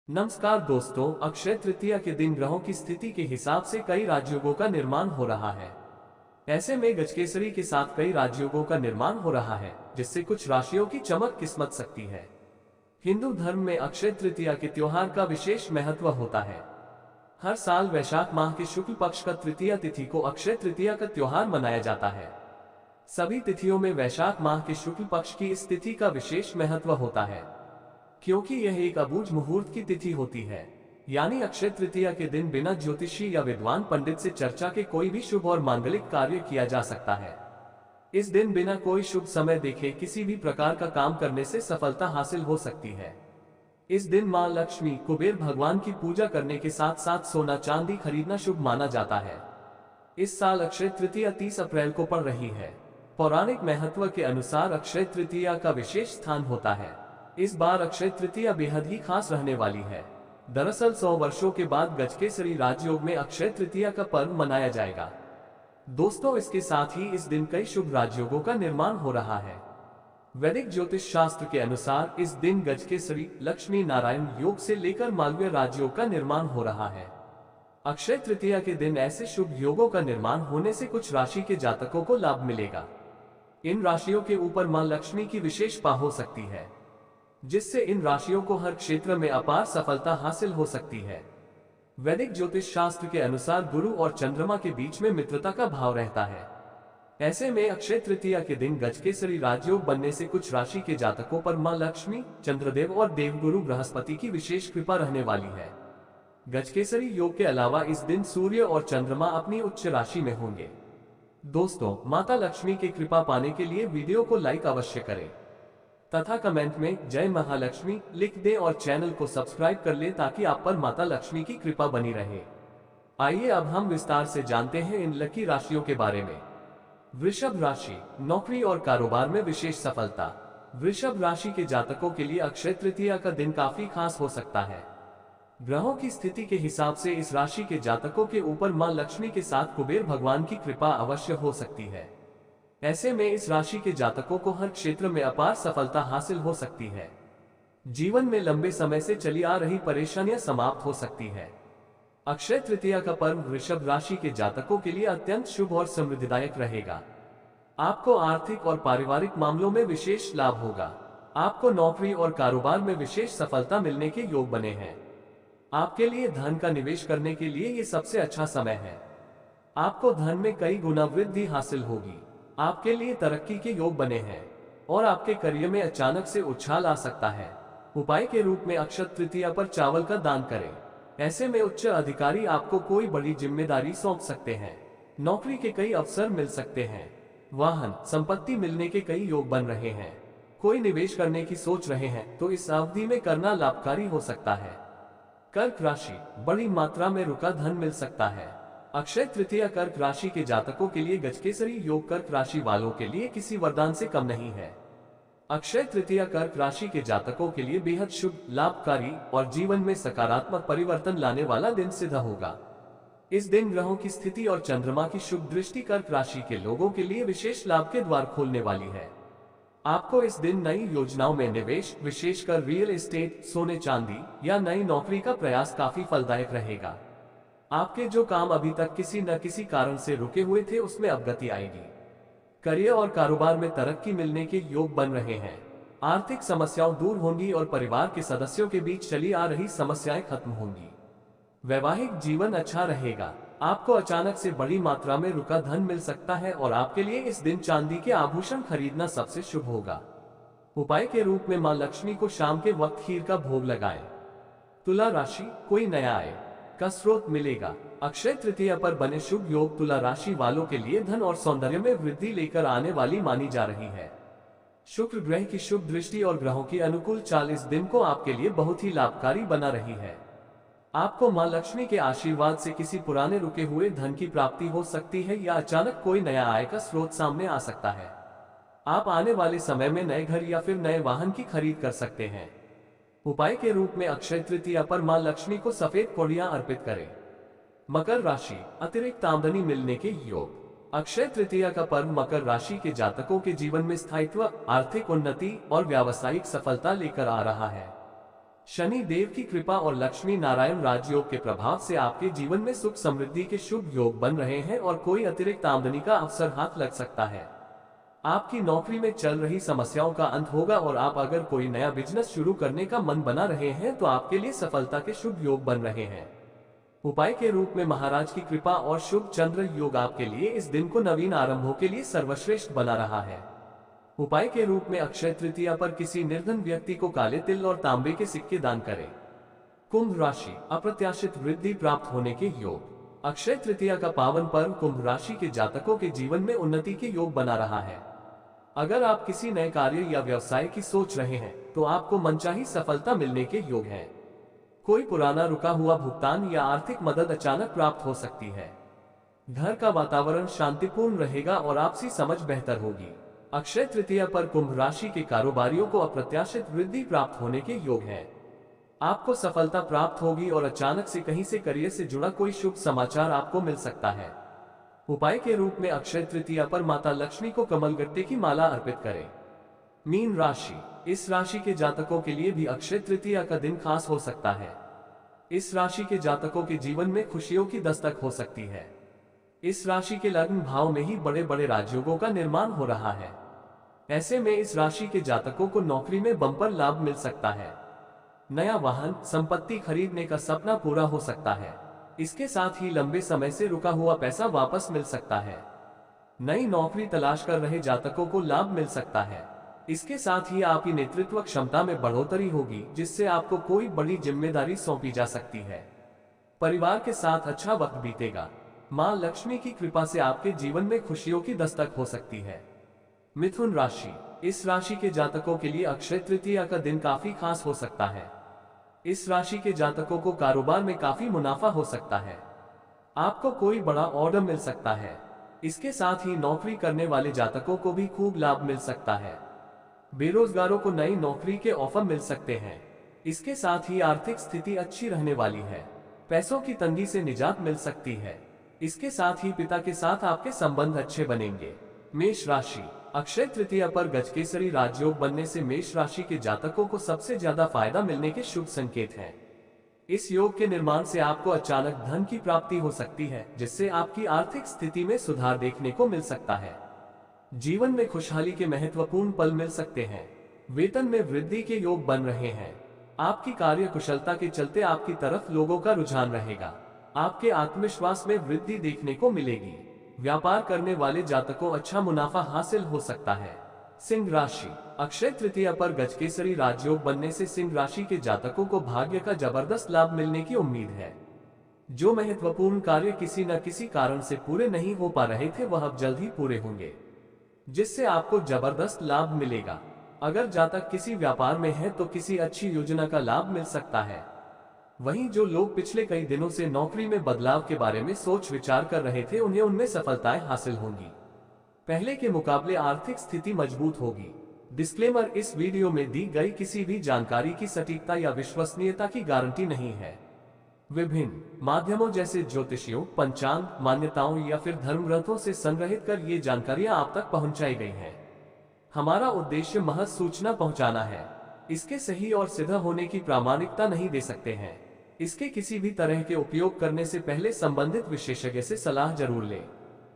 नमस्कार दोस्तों, अक्षय तृतीया के दिन ग्रहों की स्थिति के हिसाब से कई राजयोगों का निर्माण हो रहा है। ऐसे में गजकेसरी के साथ कई राजयोगों का निर्माण हो रहा है, जिससे कुछ राशियों की चमक किस्मत सकती है। हिंदू धर्म में अक्षय तृतीया के त्योहार का विशेष महत्व होता है। हर साल वैशाख माह के शुक्ल पक्ष का तृतीया तिथि को अक्षय तृतीया का त्योहार मनाया जाता है। सभी तिथियों में वैशाख माह के शुक्ल पक्ष की इस तिथि का विशेष महत्व होता है, क्योंकि यह एक अबूझ मुहूर्त की तिथि होती है। यानी अक्षय तृतीया के दिन बिना ज्योतिषी या विद्वान पंडित से चर्चा के कोई भी शुभ और मांगलिक कार्य किया जा सकता है। इस दिन बिना कोई शुभ समय देखे किसी भी प्रकार का काम करने से सफलता हासिल हो सकती है। इस दिन मां लक्ष्मी, कुबेर भगवान की पूजा करने के साथ साथ सोना चांदी खरीदना शुभ माना जाता है। इस साल अक्षय तृतीया 30 अप्रैल को पड़ रही है। पौराणिक महत्व के अनुसार अक्षय तृतीया का विशेष स्थान होता है। इस बार अक्षय तृतीया बेहद ही खास रहने वाली है। दरअसल 100 वर्षों के बाद गजकेसरी राजयोग में अक्षय तृतीया का पर्व मनाया जाएगा। दोस्तों, इसके साथ ही इस दिन कई शुभ राजयोगों का निर्माण हो रहा है। वैदिक ज्योतिष शास्त्र के अनुसार इस दिन गजकेसरी, लक्ष्मी नारायण योग से लेकर मालवीय राजयोग का निर्माण हो रहा है। अक्षय तृतीया के दिन ऐसे शुभ योगों का निर्माण होने से कुछ राशि के जातकों को लाभ मिलेगा। इन राशियों के ऊपर मां लक्ष्मी की विशेष पा हो सकती है, जिससे इन राशियों को हर क्षेत्र में अपार सफलता हासिल हो सकती है। वैदिक ज्योतिष शास्त्र के अनुसार गुरु और चंद्रमा के बीच में मित्रता का भाव रहता है। ऐसे में अक्षय तृतीया के दिन गजकेसरी राजयोग बनने से कुछ राशि के जातकों पर मां लक्ष्मी, चंद्रदेव और देवगुरु बृहस्पति की विशेष कृपा रहने वाली है। गजकेसरी योग के अलावा इस दिन सूर्य और चंद्रमा अपनी उच्च राशि में होंगे। दोस्तों, माता लक्ष्मी की कृपा पाने के लिए वीडियो को लाइक अवश्य करें तथा कमेंट में जय महालक्ष्मी लिख दें और चैनल को सब्सक्राइब कर लें ताकि आप पर माता लक्ष्मी की कृपा बनी रहे। आइए अब हम विस्तार से जानते हैं इन लकी राशियों के बारे में। वृषभ राशि, नौकरी और कारोबार में विशेष सफलता। वृषभ राशि के जातकों के लिए अक्षय तृतीया का दिन काफी खास हो सकता है। ग्रहों की स्थिति के हिसाब से इस राशि के जातकों के ऊपर मां लक्ष्मी के साथ कुबेर भगवान की कृपा अवश्य हो सकती है। ऐसे में इस राशि के जातकों को हर क्षेत्र में अपार सफलता हासिल हो सकती है। जीवन में लंबे समय से चली आ रही परेशानियां समाप्त हो सकती है। अक्षय तृतीया का पर्व वृषभ राशि के जातकों के लिए अत्यंत शुभ और समृद्धिदायक रहेगा। आपको आर्थिक और पारिवारिक मामलों में विशेष लाभ होगा। आपको नौकरी और कारोबार में विशेष सफलता मिलने के योग बने हैं। आपके लिए धन का निवेश करने के लिए ये सबसे अच्छा समय है। आपको धन में कई गुना वृद्धि हासिल होगी। आपके लिए तरक्की के योग बने हैं और आपके करियर में अचानक से उछाल आ सकता है। उपाय के रूप में अक्षय तृतीया पर चावल का दान करें। ऐसे में उच्च अधिकारी आपको कोई बड़ी जिम्मेदारी सौंप सकते हैं। नौकरी के कई अवसर मिल सकते हैं। वाहन संपत्ति मिलने के कई योग बन रहे हैं। कोई निवेश करने की सोच रहे हैं तो इस अवधि में करना लाभकारी हो सकता है। कर्क राशि, बड़ी मात्रा में रुका धन मिल सकता है। अक्षय तृतीया कर्क राशि के जातकों के लिए गजकेसरी योग कर्क राशि वालों के लिए किसी वरदान से कम नहीं है। अक्षय तृतीया कर्क राशि के जातकों के लिए बेहद शुभ, लाभकारी और जीवन में सकारात्मक परिवर्तन लाने वाला दिन सिद्ध होगा। इस दिन ग्रहों की स्थिति और चंद्रमा की शुभ दृष्टि कर्क राशि के लोगों के लिए विशेष लाभ के द्वार खोलने वाली है। आपको इस दिन नई योजनाओं में निवेश, विशेषकर रियल एस्टेट, सोने चांदी या नई नौकरी का प्रयास काफी फलदायक रहेगा। आपके जो काम अभी तक किसी न किसी कारण से रुके हुए थे उसमें अब गति आएगी। करियर और कारोबार में तरक्की मिलने के योग बन रहे हैं। आर्थिक समस्याएं दूर होंगी और परिवार के सदस्यों के बीच चली आ रही समस्याएं खत्म होंगी। वैवाहिक जीवन अच्छा रहेगा। आपको अचानक से बड़ी मात्रा में रुका धन मिल सकता है और आपके लिए इस दिन चांदी के आभूषण खरीदना सबसे शुभ होगा। उपाय के रूप में मां लक्ष्मी को शाम के वक्त खीर का भोग लगाएं। तुला राशि, कोई नया आय का स्रोत मिलेगा। अक्षय तृतीया पर बने शुभ योग तुला राशि वालों के लिए धन और सौंदर्य में वृद्धि लेकर आने वाली मानी जा रही है। शुक्र ग्रह की शुभ दृष्टि और ग्रहों की अनुकूल चाल इस दिन को आपके लिए बहुत ही लाभकारी बना रही है। आपको मां लक्ष्मी के आशीर्वाद से किसी पुराने रुके हुए धन की प्राप्ति हो सकती है या अचानक कोई नया आय का स्रोत सामने आ सकता है। आप आने वाले समय में नए घर या फिर नए वाहन की खरीद कर सकते हैं। उपाय के रूप में अक्षय तृतीया पर मां लक्ष्मी को सफेद कौड़ियां अर्पित करें। मकर राशि, अतिरिक्त आमदनी मिलने के योग। अक्षय तृतीया का पर्व मकर राशि के जातकों के जीवन में स्थायित्व, आर्थिक उन्नति और व्यावसायिक सफलता लेकर आ रहा है। शनि देव की कृपा और लक्ष्मी नारायण राजयोग के प्रभाव से आपके जीवन में सुख समृद्धि के शुभ योग बन रहे हैं और कोई अतिरिक्त आमदनी का अवसर हाथ लग सकता है। आपकी नौकरी में चल रही समस्याओं का अंत होगा और आप अगर कोई नया बिजनेस शुरू करने का मन बना रहे हैं तो आपके लिए सफलता के शुभ योग बन रहे हैं। उपाय के रूप में महाराज की कृपा और शुभ चंद्र योग आपके लिए इस दिन को नवीन आरंभों के लिए सर्वश्रेष्ठ बना रहा है। उपाय के रूप में अक्षय तृतीया पर किसी निर्धन व्यक्ति को काले तिल और तांबे के सिक्के दान करें। कुंभ राशि, अप्रत्याशित वृद्धि प्राप्त होने के योग। अक्षय तृतीया का पावन पर्व कुंभ राशि के जातकों के जीवन में उन्नति के योग बना रहा है। अगर आप किसी नए कार्य या व्यवसाय की सोच रहे हैं तो आपको मनचाही सफलता मिलने के योग हैं। कोई पुराना रुका हुआ भुगतान या आर्थिक मदद अचानक प्राप्त हो सकती है। घर का वातावरण शांतिपूर्ण रहेगा और आपसी समझ बेहतर होगी। अक्षय तृतीया पर कुंभ राशि के कारोबारियों को अप्रत्याशित वृद्धि प्राप्त होने के योग हैं। आपको सफलता प्राप्त होगी और अचानक से कहीं से करियर से जुड़ा कोई शुभ समाचार आपको मिल सकता है। उपाय के रूप में अक्षय तृतीया पर माता लक्ष्मी को कमलगट्टे की माला अर्पित करें। मीन राशि, इस राशि के जातकों के लिए भी अक्षय तृतीया का दिन खास हो सकता है। इस राशि के जातकों के जीवन में खुशियों की दस्तक हो सकती है। इस राशि के लग्न भाव में ही बड़े बड़े राजयोगों का निर्माण हो रहा है। ऐसे में इस राशि के जातकों को नौकरी में बम्पर लाभ मिल सकता है। नया वाहन, संपत्ति खरीदने का सपना पूरा हो सकता है। इसके साथ ही लंबे समय से रुका हुआ पैसा वापस मिल सकता है। नई नौकरी तलाश कर रहे जातकों को लाभ मिल सकता है। इसके साथ ही आपकी नेतृत्व क्षमता में बढ़ोतरी होगी, जिससे आपको कोई बड़ी जिम्मेदारी सौंपी जा सकती है। परिवार के साथ अच्छा वक्त बीतेगा। मां लक्ष्मी की कृपा से आपके जीवन में खुशियों की दस्तक हो सकती है। मिथुन राशि, इस राशि के जातकों के लिए अक्षय तृतीया का दिन काफी खास हो सकता है। इस राशि के जातकों को कारोबार में काफी मुनाफा हो सकता है। आपको कोई बड़ा ऑर्डर मिल सकता है। इसके साथ ही नौकरी करने वाले जातकों को भी खूब लाभ मिल सकता है। बेरोजगारों को नई नौकरी के ऑफर मिल सकते हैं। इसके साथ ही आर्थिक स्थिति अच्छी रहने वाली है। पैसों की तंगी से निजात मिल सकती है। इसके साथ ही पिता के साथ आपके संबंध अच्छे बनेंगे। मेष राशि, अक्षय तृतीया पर गजकेसरी राजयोग बनने से मेष राशि के जातकों को सबसे ज्यादा फायदा मिलने के शुभ संकेत हैं। इस योग के निर्माण से आपको अचानक धन की प्राप्ति हो सकती है, जिससे आपकी आर्थिक स्थिति में सुधार देखने को मिल सकता है। जीवन में खुशहाली के महत्वपूर्ण पल मिल सकते हैं। वेतन में वृद्धि के योग बन रहे हैं। आपकी कार्य कुशलता के चलते आपकी तरफ लोगों का रुझान रहेगा। आपके आत्मविश्वास में वृद्धि देखने को मिलेगी। व्यापार करने वाले जातकों अच्छा मुनाफा हासिल हो सकता है। सिंह राशि, अक्षय तृतीया पर गजकेसरी राजयोग बनने से सिंह राशि के जातकों को भाग्य का जबरदस्त लाभ मिलने की उम्मीद है। जो महत्वपूर्ण कार्य किसी न किसी कारण से पूरे नहीं हो पा रहे थे, वह अब जल्द ही पूरे होंगे, जिससे आपको जबरदस्त लाभ मिलेगा। अगर जातक किसी व्यापार में है तो किसी अच्छी योजना का लाभ मिल सकता है। वहीं जो लोग पिछले कई दिनों से नौकरी में बदलाव के बारे में सोच विचार कर रहे थे, उन्हें उनमें सफलताएं हासिल होंगी। पहले के मुकाबले आर्थिक स्थिति मजबूत होगी। डिस्क्लेमर, इस वीडियो में दी गई किसी भी जानकारी की सटीकता या विश्वसनीयता की गारंटी नहीं है। विभिन्न माध्यमों जैसे ज्योतिषियों, पंचांग, मान्यताओं या फिर धर्म ग्रंथों से संग्रहित कर ये जानकारियां आप तक पहुंचाई गई हैं। हमारा उद्देश्य महज सूचना पहुंचाना है। इसके सही और सिद्ध होने की प्रामाणिकता नहीं दे सकते हैं। इसके किसी भी तरह के उपयोग करने से पहले संबंधित विशेषज्ञ से सलाह जरूर लें।